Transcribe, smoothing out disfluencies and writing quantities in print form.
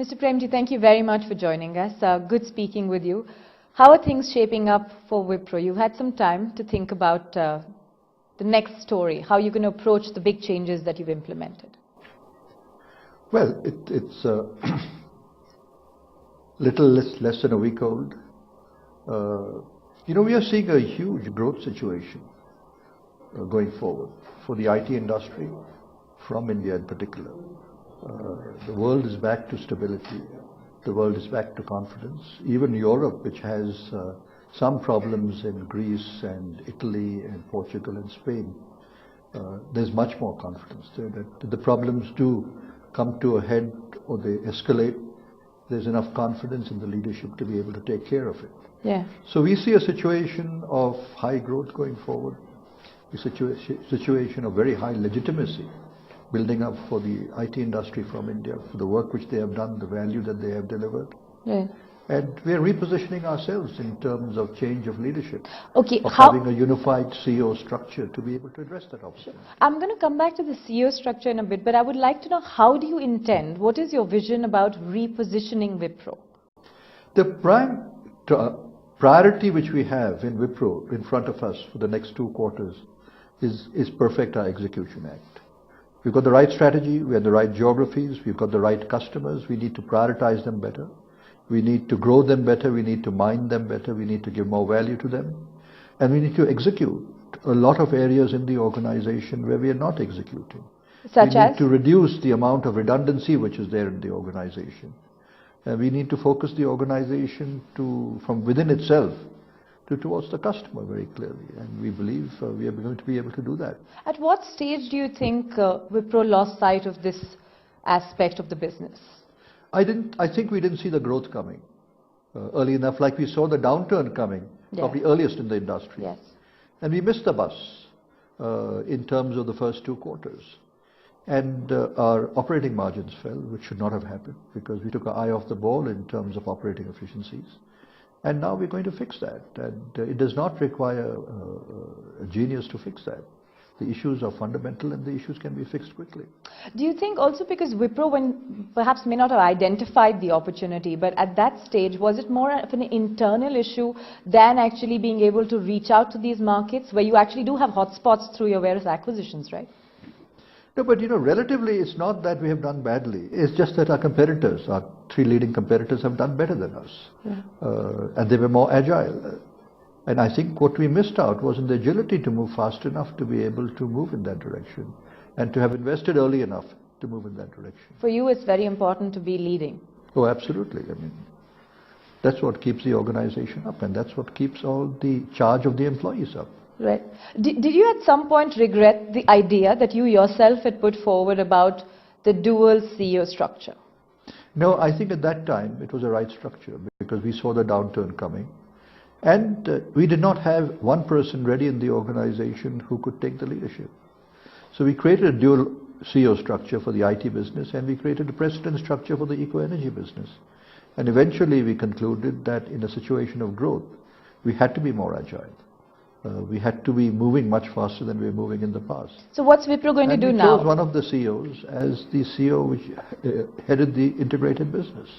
Mr. Premji, thank you very much for joining us. Good speaking with you. How are things shaping up for Wipro? You've had some time to think about the next story, how you're going to approach the big changes that you've implemented. Well, it's little less than a week old. We are seeing a huge growth situation going forward for the IT industry, from India in particular. The world is back to stability. The world is back to confidence. Even Europe, which has some problems in Greece and Italy and Portugal and Spain, there's much more confidence there that the problems do come to a head or they escalate. There's enough confidence in the leadership to be able to take care of it. Yeah. So we see a situation of high growth going forward, a situation of very high legitimacy building up for the IT industry from India, for the work which they have done, the value that they have delivered. Yeah. And we are repositioning ourselves in terms of change of leadership, okay, of having a unified CEO structure to be able to address that opportunity. I'm going to come back to the CEO structure in a bit, but I would like to know, how do you intend, what is your vision about repositioning Wipro? The prime priority which we have in Wipro in front of us for the next 2 quarters is perfect our execution act. We've got the right strategy, we have the right geographies, we've got the right customers, we need to prioritize them better. We need to grow them better, we need to mine them better, we need to give more value to them. And we need to execute a lot of areas in the organization where we are not executing. Such as? We need to reduce the amount of redundancy which is there in the organization. And we need to focus the organization from within itself towards the customer very clearly. And we believe we are going to be able to do that. At what stage do you think Wipro lost sight of this aspect of the business? I think we didn't see the growth coming early enough, like we saw the downturn coming, probably earliest in the industry. Yes. And we missed the bus in terms of the first 2 quarters. And our operating margins fell, which should not have happened, because we took our eye off the ball in terms of operating efficiencies. And now we're going to fix that. And it does not require a genius to fix that. The issues are fundamental and the issues can be fixed quickly. Do you think also because Wipro perhaps may not have identified the opportunity, but at that stage, was it more of an internal issue than actually being able to reach out to these markets where you actually do have hotspots through your various acquisitions, right? No, but relatively it's not that we have done badly. It's just that our competitors, our 3 leading competitors, have done better than us. Yeah. And they were more agile. And I think what we missed out was in the agility to move fast enough to be able to move in that direction and to have invested early enough to move in that direction. For you, it's very important to be leading. Oh, absolutely. I mean, that's what keeps the organization up, and that's what keeps all the charge of the employees up. Right. Did you at some point regret the idea that you yourself had put forward about the dual CEO structure? No, I think at that time it was a right structure because we saw the downturn coming. And we did not have one person ready in the organization who could take the leadership. So we created a dual CEO structure for the IT business, and we created a president structure for the eco-energy business. And eventually we concluded that in a situation of growth, we had to be more agile. We had to be moving much faster than we were moving in the past. So what's Wipro going to do now? We chose one of the CEOs as the CEO which headed the integrated business.